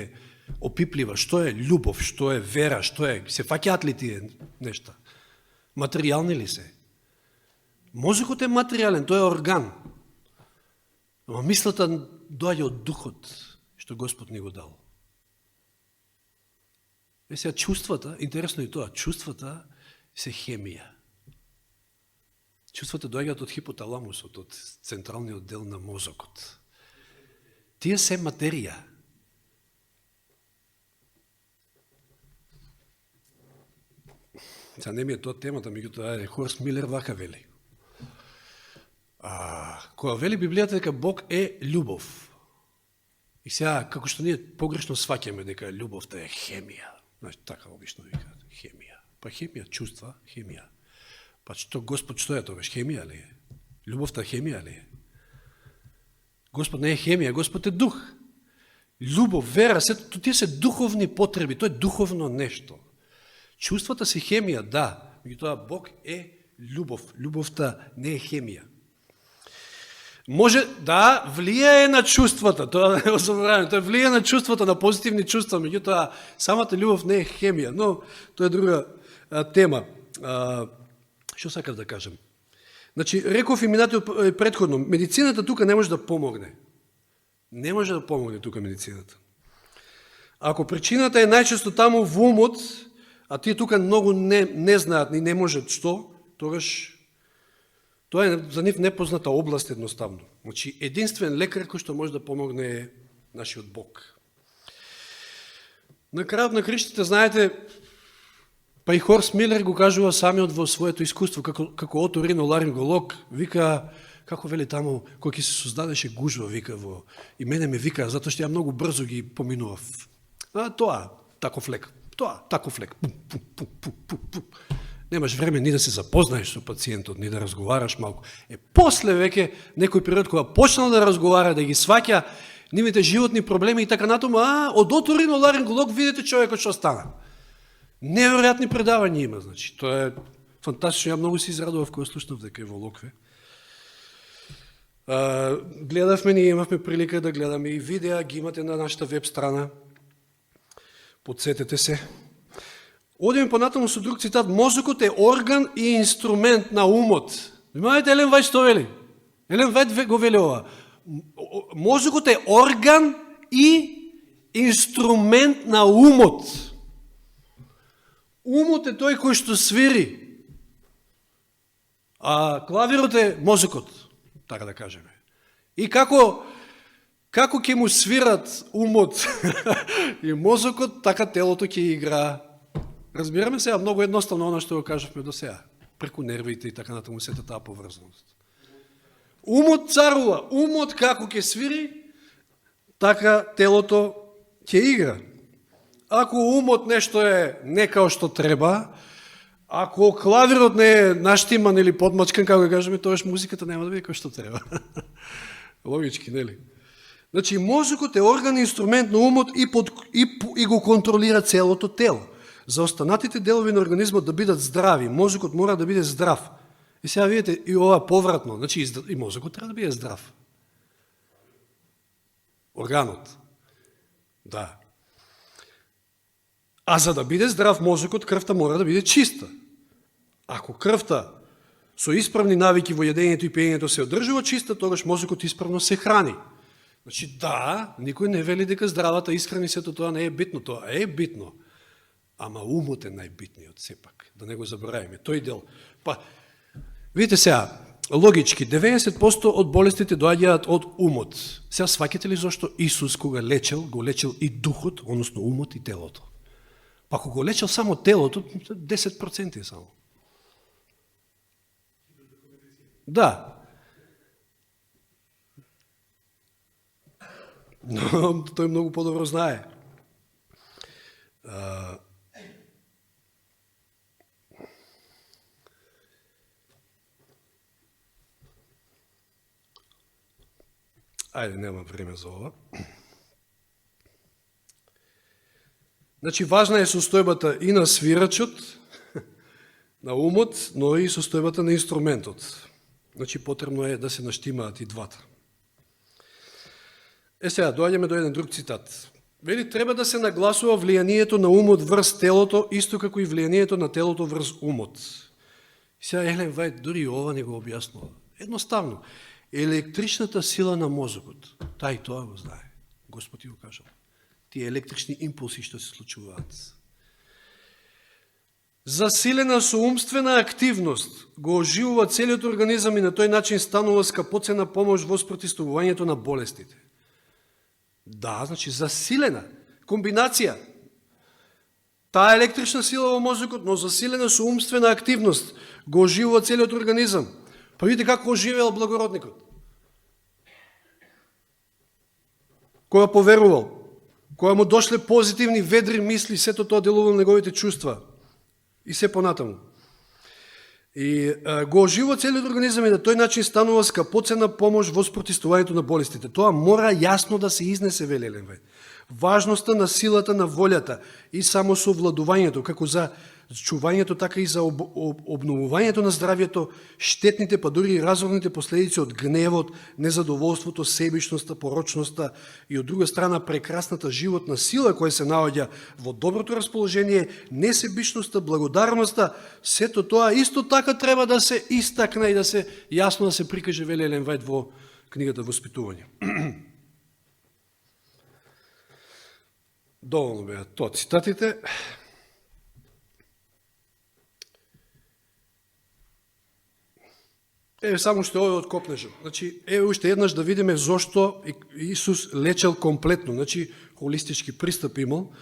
S1: опиплива? Што е љубов? Што е вера? Што е? Се фаќаат ли тие нешта? Материјални ли се? Мозокот е материјален, тој е орган. Но мислата доаѓа од духот, што Господ ни го дал. Сега чувствата, интересно и тоа, чувствата се хемија. Чувствата доаѓаат од хипоталамусот, од централниот дел на мозокот. Тие се материја. Сега не ми е тоа темата, меѓутоа Хорст Милер вака вели. Кога вели Библијата дека Бог е љубов. И сега, како што ние погрешно сваќаме дека љубовта е хемија. Значи, така обично викаат, хемија. Па хемија, чувства, хемија. Па што Господ што е тогаш? Хемија ли е? Љубовта хемија ли е? Господ не е хемија, Господ е дух. Љубов, вера, тие се духовни потреби, тоа е духовно нешто. Чувствата се хемија, да, меѓутоа Бог е љубов. Љубовта не е хемија. Може, да, влијае на чувствата, тоа не забораваме, тоа влијае на чувствата, на позитивни чувства, меѓутоа самата љубов не е хемија, но тоа е друга тема. Што сакав да кажам? Значи, реков и минатиот предходно, медицината тука не може да помогне. Не може да помогне тука медицината. Ако причината е најчесто таму во умот, а тие тука многу не знаат, ни не можат што, тогаш тоа е за нив непозната област едноставно. Значи, единствен лекар кој што може да помогне е нашиот Бог. На крајот на криштите, знаете, па и Хорст Милер го кажува самиот во своето искуство, како оториноларинголог, вика, како вели таму, кој ќе се создадеше гужва, вика во... И мене ме вика, затоа што ја многу брзо ги поминував. Тоа, таков лек. Тоа, таков лек. Пум, пум, пум, пум, пум, пум. Немаш време ни да се запознаеш со пациентот, ни да разговараш малку. После веќе, некој период кога почнал да разговара, да ги сваќа нивните животни проблеми и така натаму, од оториноларинголог видите човекот што стана. Неверојатни предавања има, значи. Тоа е фантастично. Ја многу се израдував кога слушнав дека е во Локве. Гледавме, ние имавме прилика да гледаме и видеа, ги имате на нашата веб страна. Подсетете се. Одиме понатаму со друг цитат. Мозокот е орган и инструмент на умот. Имајте Елен Вајт што вели? Елен Вајт го вели ова. Мозокот е орган и инструмент на умот. Умот е тој кој што свири, а клавирот е мозокот, така да кажеме. И како ќе му свират умот и мозокот, така телото ќе игра. Разбираме сега, многу едноставно оно што го кажавме до сега, преку нервите и така натаму сета таа поврзаност. Умот царува, умот како ќе свири, така телото ќе игра. Ако умот нешто е не као што треба, ако клавирот не е наштиман или подмачкан, како го кажеме, тоаш музиката нема да биде као што треба. Логички, нели? Значи, мозокот е орган и инструмент на умот и го контролира целото тело. За останатите делови на организмот да бидат здрави, мозокот мора да биде здрав. И сега видите, и ова повратно, значи и мозокот треба да биде здрав. Органот. Да. А за да биде здрав мозокот, крвта мора да биде чиста. Ако крвта со исправни навики во јадењето и пиењето се одржува чиста, тогаш мозокот исправно се храни. Значи, да, никој не вели дека здравата исхрани сето тоа не е битно, тоа е битно. Ама умот е најбитниот сепак, да не го забораваме. Тој дел. Па, видите сега, логички, 90% од болестите доаѓаат од умот. Сега сваќате ли зашто Исус кога лечел, го лечел и духот, односно умот и телото? Па ако го лечел само телото, 10% е само. Да. Но тој многу подобро знае. Ајде, нема време за ова. Значи, важна е состојбата и на свирачот, на умот, но и состојбата на инструментот. Значи, потребно е да се наштимаат и двата. Сега, доаѓаме до еден друг цитат. Вели, треба да се нагласува влијанието на умот врз телото, исто како и влијанието на телото врз умот. И сега Елен Вајд дури и ова не го објаснува. Едноставно, електричната сила на мозокот, тај тоа го знае. Господ ти го кажал. Тие електрични импулси што се случуваат. Засилена со умствена активност го оживува целиот организам и на тој начин станува скапоцена помош во спротивставувањето на болестите. Да, значи засилена комбинација. Таа електрична сила во мозокот, но засилена со умствена активност го оживува целиот организам. Па видите како оживеал благородникот. Која поверувал, која му дошле позитивни, ведри мисли, сето тоа делувало на неговите чувства. И се понатаму. И го оживува целиот организам и на тој начин станува скапоцена помош во спротивставувањето на болестите. Тоа мора јасно да се изнесе, вели Елен Вајд. Важноста на силата на волјата и самосовладувањето, како за чувањето, така и за обновувањето на здравјето, штетните, па дури и разорните последици од гневот, незадоволството, себичноста, порочноста и од друга страна прекрасната животна сила која се наоѓа во доброто расположение, несебичноста, благодарноста, сето тоа исто така треба да се истакне и да се јасно да се прикаже, вели Елен Вајд во книгата Воспитување. Доволно беа тоа цитатите. Само што овој од копнежа. Значи, уште еднаш да видиме зошто Исус лечел комплетно, значи, холистички пристап имал.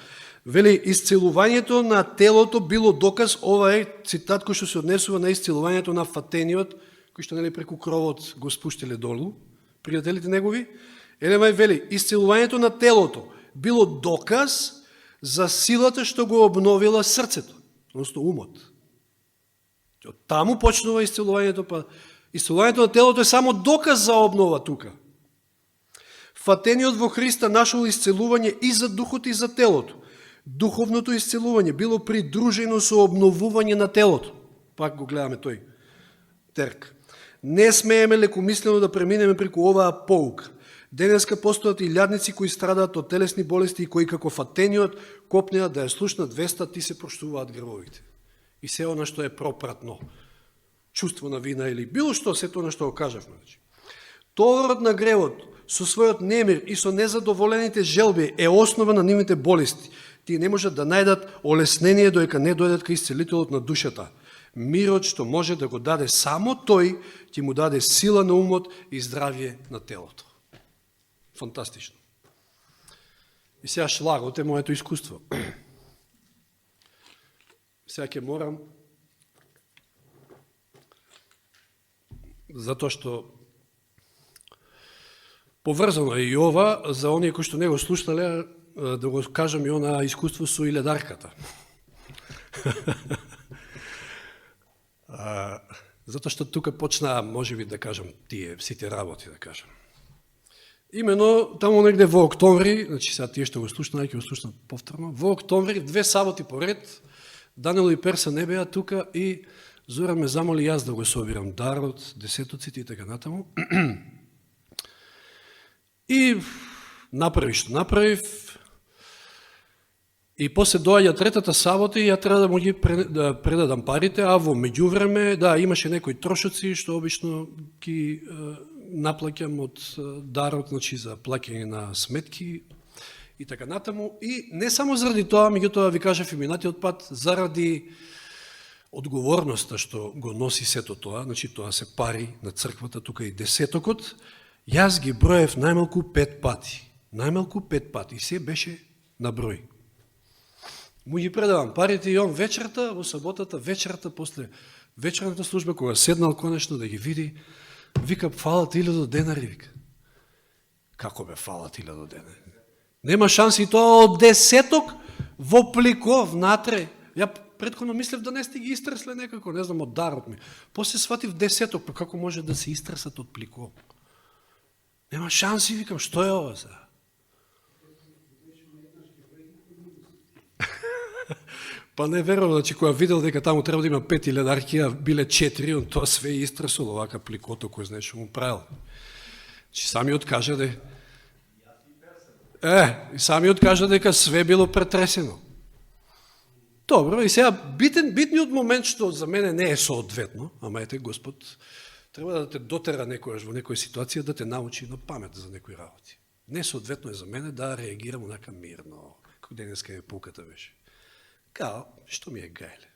S1: Вели, исцелувањето на телото било доказ, ова е цитат кој што се однесува на исцелувањето на фатениот, кој што нели преку кровот го спуштиле долу, пријателите негови. Елен Вајд вели, исцелувањето на телото било доказ за силата што го обновила срцето, односно умот. Од таму почнува исцелувањето, па исцелувањето на телото е само доказ за обнова тука. Фатениот во Христа нашол исцелување и за духот и за телото. Духовното исцелување било придружено со обновување на телото. Пак го гледаме тој терк. Не смееме лекомислено да преминеме преку оваа поука. Денеска постојат и лјадници кои страдаат од телесни болести и кои како фатениот копнеат да ја слушнат веста, ти се проштуваат гревовите. И се она што е пропратно. Чувство на вина или било што, сето она што го кажавме. Товарот на гревот со својот немир и со незадоволените желби е основа на нивните болести. Тие не можат да најдат олеснение доека не дојдат кај исцелителот на душата. Мирот што може да го даде само тој, ќе му даде сила на умот и здравје на телото. Фантастично. И сега шлагот е моето искуство. Сега ќе морам, затоа што поврзано е и ова, за оние кои што не го слушнале, да го кажам и она искуство со илјадарката. Затоа што тука почнаа, можеби да кажам, тие сите работи, да кажам. Имено, таму негде во октомври, значи сега тие што го слушнаа, ќе го слушнат повторно, во октомври, 2 саботи поред, Данило и Перса не беа тука и Зора ме замоли јас да го собирам дарот, десетоците и така натаму. И направив што направив. И после доаѓа третата сабота и ја треба да му ги предадам парите, а во меѓувреме, да, имаше некои трошоци што обично ги наплаќам од дарот, значи за плаќање на сметки и така натаму. И не само заради тоа, меѓутоа ви кажав и минатиот пат, заради одговорноста што го носи сето тоа, значи тоа се пари на црквата, тука и десетокот, јас ги броев најмалку 5 пати. Најмалку 5 пати. И се беше на број. Му ги предавам парите и он вечерта, во саботата, вечерта, после вечерната служба, кога седнал конечно да ги види, вика, фала 1000 денари, вика. Како бе фала 1000 денари? Нема шанси и тоа од десеток во пликов, внатре. Ја претходно мислев да не сте ги истресле некако, не знам, од дарот ми. После сватив десеток, па како може да се истресат од пликов? Нема шанси, викам, што е ова за? Па не верувам, значи, која видел дека таму треба да има 5 ледарки, а биле 4, он тоа све истресол, овака пликото, кој знае што му правил. Значи, самиот кажа и самиот кажа дека све било претресено. Добро, и сега битниот момент што за мене не е соодветно, ама ете Господ треба да те дотера некојаш во некоја ситуација да те научи на памет за некои работи. Не соодветно е за мене да реагирам онака мирно, како денеска е пулката беше. Као, што ми е гајле?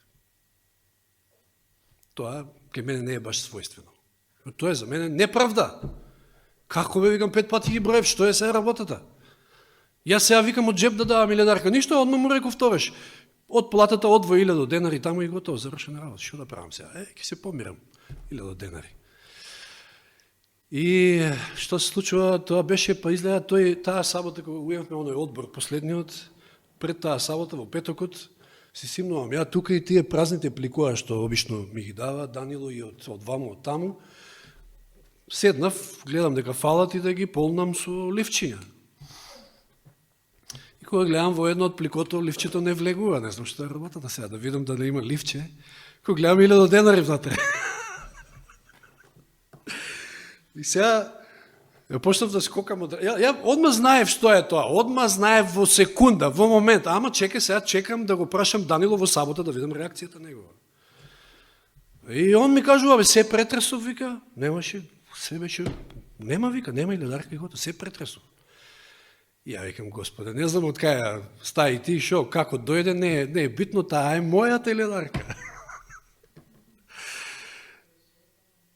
S1: Тоа кај мене не е баш својствено. Но тоа е за мене неправда. Како бе викам 5 пати ги броев, што е сега работата? Јас сега викам од джеб да давам илјадарка, ништо, одма му реков тореш. Од платата одвој 1000 денари, таму и готово, завршена работа. Што да правам сега? Ќе се помирам. 1000 денари. И што се случува, тоа беше, па изгледа таа сабота, кога ујавме оној одбор, последниот, пред таа сабота, во петокот, си симнувам, ја тука и тие празните пликоа, што обично ми ги дава, Данило и од ваму, од таму, седнав, гледам дека фалат и да ги полнам со ливчиња. И кога гледам во едно од пликото, ливчето не влегува, не знам што е работата сега, да видам дали има ливче, кога гледам 1000 денари внатре. И сега, почнав да скокам од... Ја одма знаев што е тоа, одма знаев во секунда, во момент, ама сега чекам да го прашам Данило во сабота да видам реакцијата негова. И он ми кажува, бе, се претресов, вика, немаше, се беше, нема, вика, нема илјадарка и гото, се претресов. И ја викам, Господе, не знам од кај стаи ти, шо, како дојде, не е битно, таа е мојата илјадарка.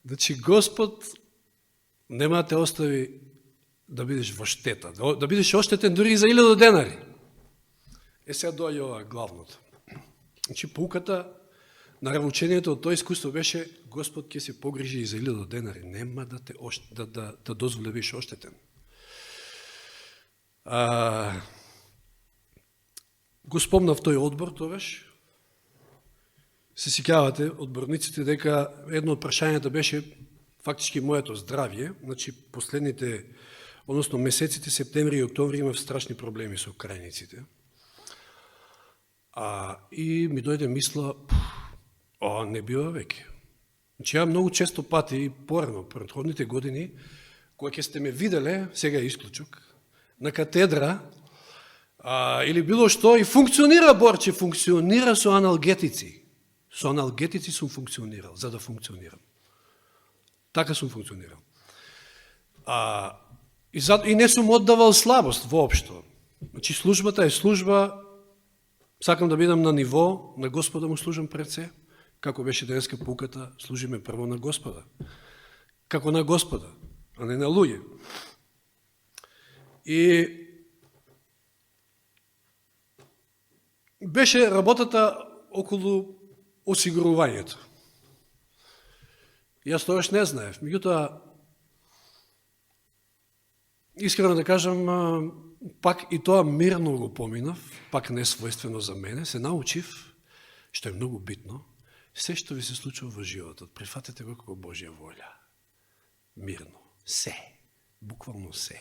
S1: Значи, Господ нема да те остави да бидеш во штета, да бидеш оштетен дури и за 1000 денари. Сега доаѓа ова главното. Значи, пулката на раучението од тоа искуство беше Господ ќе се погрижи и за 1000 денари, нема да те да дозволи да бидеш оштетен. Го спомнав тој одбор тогаш. Се сеќавате одборниците дека едно од прашањата беше фактички моето здравје, значи последните, односно месеците септември и октомври имав страшни проблеми со крајниците. И ми дојде мисла, не бива веќе. Значи ја многу често пати, порано, предходните години, кога ќе сте ме виделе, сега е исклучок, на катедра, или било што, и функционира Борче, функционира со аналгетици. Со аналгетици сум функционирал, за да функционирам. Така сум функционирал. И не сум оддавал слабост воопшто. Значи службата е служба, сакам да бидам на ниво, на Господа му служам пред се, како беше денеска пулката, служиме прво на Господа. Како на Господа, а не на луѓе. И беше работата околу осигурувањето. Јас тогаш не знаев. Меѓутоа, искрено да кажам, пак и тоа мирно го поминав, пак не својствено за мене, се научив, што е многу битно, се што ви се случува во животот, прифатете го како Божја волја. Мирно. Се. Буквално се.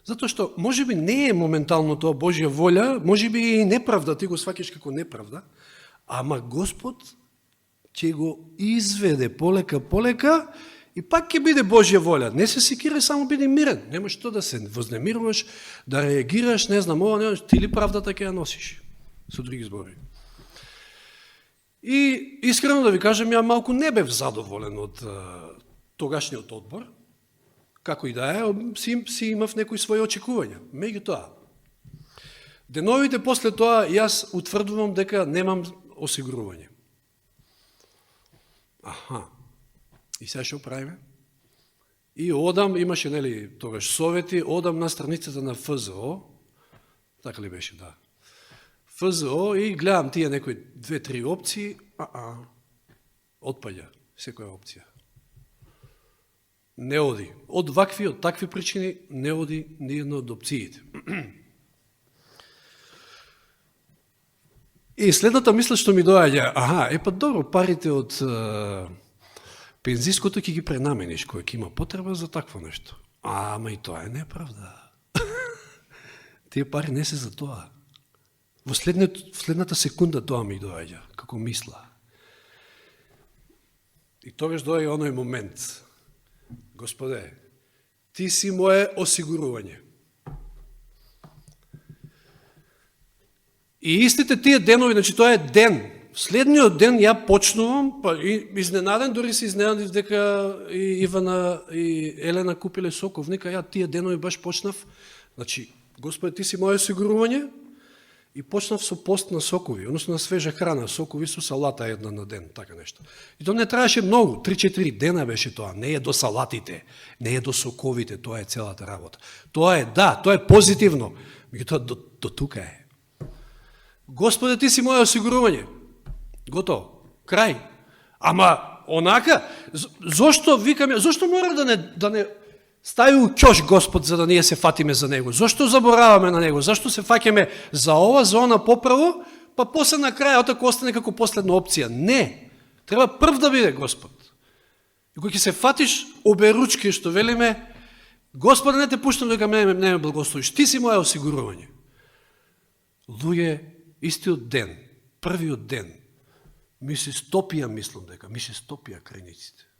S1: Затоа што, може би не е моментално тоа Божја волја, може би и неправда, ти го сваќаш како неправда, ама Господ ќе го изведе полека и пак ќе биде Божја волја. Не се секирай, само биде мирен. Нема што да се вознемируваш, да реагираш, не знам, ти ли правдата ќе ја носиш? Со други збори. И искрено да ви кажам, ја малку не бев задоволен од тогашниот одбор, како и да е, си имав некои своји очекувања. Меѓутоа, деновите после тоа јас утврдувам дека немам осигурување. И сега што правиме? И одам, имаше, нели, тогаш совети, одам на страницата на ФЗО, така ли беше, да. ФЗО и гледам тие некои 2-3 опции, отпаѓа секоја опција. Не оди. Од вакви, од такви причини, не оди ни една од опциите. И следната мисла што ми доаѓа, па добро, парите од пензиското ќе ги пренамениш, кој ќе има потреба за такво нешто. Ама и тоа е неправда. Тие пари не се за тоа. Во следната секунда тоа ми доаѓа, како мисла. И тогаш доаѓа оној момент. Господе, ти си мое осигурување. И истите тие денови, значи тоа е ден. Следниот ден ја почнувам, па и изненаден, дори се изненадив дека и Ивана и Елена купиле соков. Нека ја тие денови баш почнав. Значи, Господе, ти си мое осигурување. И почнав со пост на сокови, односно на свежа храна, сокови со салата една на ден, така нешто. И тоа не траеше многу, 3-4 дена беше тоа, не е до салатите, не е до соковите, тоа е целата работа. Тоа е, да, тоа е позитивно, меѓутоа до тука е. Господе, ти си моје осигурување. Готово, крај. Ама, онака, зошто викаме, зошто мора да не стави у ќош Господ за да ние се фатиме за Него? Зошто забораваме на Него? Зашто се фаќаме за ова, за она поправо, па после на крај, отако остане како последна опција? Не! Треба прв да биде Господ. И кога ќе се фатиш обе ручки, што велиме, Господе, не те пуштам дека не ме благословиш. Ти си моја осигурување. Луѓе, истиот ден, првиот ден, ми се стопија, мислам дека, ми се стопија крајниците.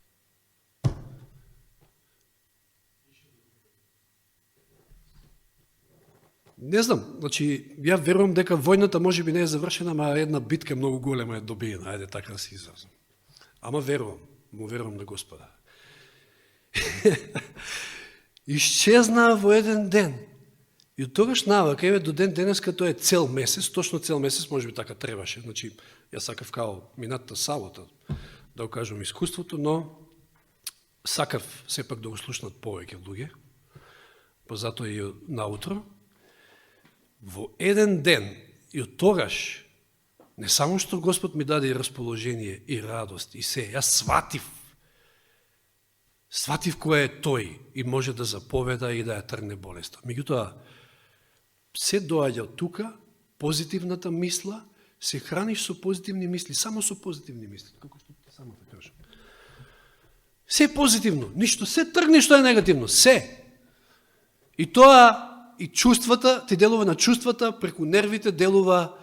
S1: Не знам, значи, ја верувам дека војната може би не е завршена, ама една битка многу голема е добиена, ајде така да се изразам. Ама верувам, му верувам на Господа. Исчезна во еден ден. И од тогаш навака, еве до ден денеска, тоа е цел месец, точно цел месец, може би така требаше. Значи, јас сакав као минатата сабота да окажам искуството, но сакав сепак да го слушнат повеќе луѓе, па затоа и наутро. Во еден ден, и од тогаш, не само што Господ ми даде и расположение, и радост, и се, јас сватив кој е тој и може да заповеда и да ја тргне болеста. Меѓутоа, се доаѓа од тука, позитивната мисла, се храниш со позитивни мисли, само со позитивни мисли, како што само да кажам. Се позитивно, ништо, се тргни што е негативно, се. И тоа и чувствата, ти делува на чувствата, преку нервите делува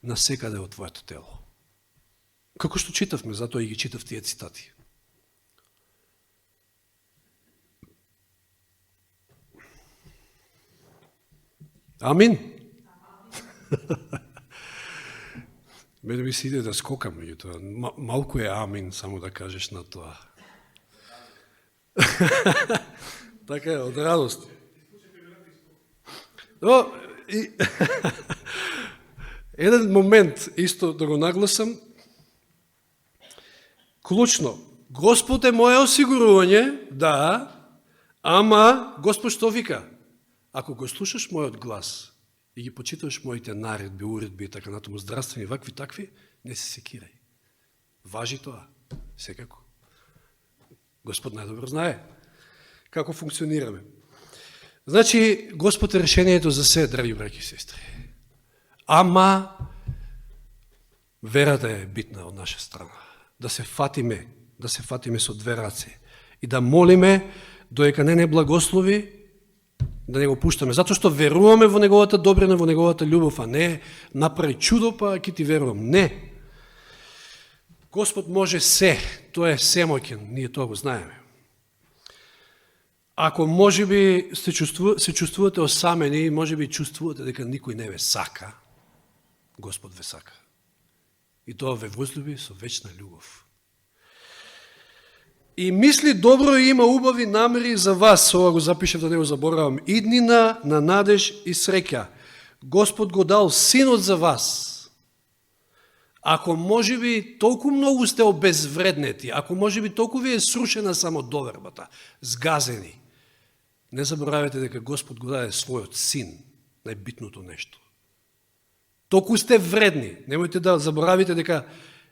S1: на секаде од твоето тело. Како што читавме, затоа и ги читав тие цитати. Амин. Мене ми се иде да скокам, меѓутоа. Малку е амин, само да кажеш на тоа. Така е, од радост. Но, еден момент, исто да го нагласам, клучно. Господ е моје осигурување, да, ама Господ што вика? Ако го слушаш мојот глас и ги почиташ моите наредби, уредби и така натаму, здравствени, вакви, такви, не се секирај. Важи тоа, секако. Господ најдобро знае како функционираме. Значи, Господ е решението за се, драги браќи и сестри. Ама, верата е битна од наша страна. Да се фатиме со две раце и да молиме доека не благослови, да не го пуштаме. Затоа што веруваме во неговата добрина, во неговата љубов, а не направи чудо, па ќе ти верувам. Не. Господ може се, тој е семоќен, ние тоа го знаеме. Ако може би се чувствувате осамени, може би чувствувате дека никој не ве сака, Господ ве сака. И тоа ве возлюби со вечна љубов. И мисли добро и има убави намери за вас, ова го запишав да не го заборавам, иднина на надеж и среќа. Господ го дал Синот за вас. Ако може би толку многу сте обезвреднети, ако може би толку ви е срушена само довербата, згазени, не заборавете дека Господ го даде својот Син, најбитното нешто. Толку сте вредни, немојте да заборавите дека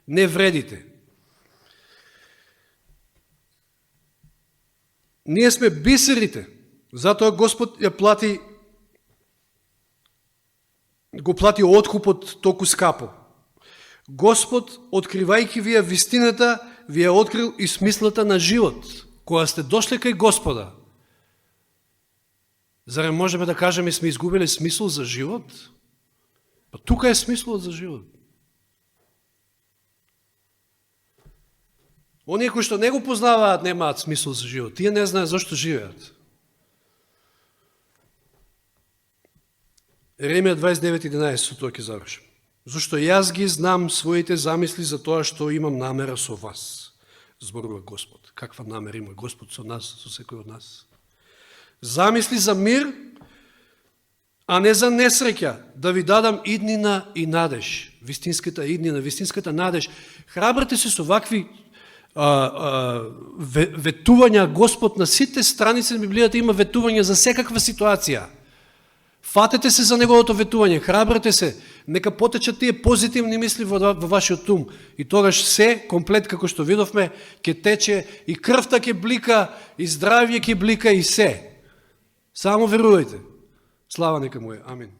S1: не вредите. Ние сме бисерите, затоа Господ го плати откупот толку скапо. Господ, откривајќи вие вистината, ви е открил и смислата на живот. Кога сте дошли кај Господа, зарем можеме да кажеме сме изгубили смисол за живот? Па тука е смислот за живот. Оние кои што не го познаваат, немаат смисол за живот. Тие не знаат зашто живеат. Еремија 29:11, со тоа ќе завршим. Зашто јас ги знам своите замисли за тоа што имам намера со вас. Зборува Господ. Каква намера има Господ со нас, со секој од нас? Замисли за мир, а не за несреќа, да ви дадам иднина и надеж. Вистинската иднина, вистинската надеж. Храбрете се со вакви ветувања. Господ на сите страници на Библијата има ветување за секаква ситуација. Фатете се за неговото ветување, храбрете се, нека потечат тие позитивни мисли во вашиот ум. И тогаш се, комплет како што видовме, ќе тече и крвта ќе блика, и здравје ќе блика, и се. Само верувајте. Слава нека му е. Амин.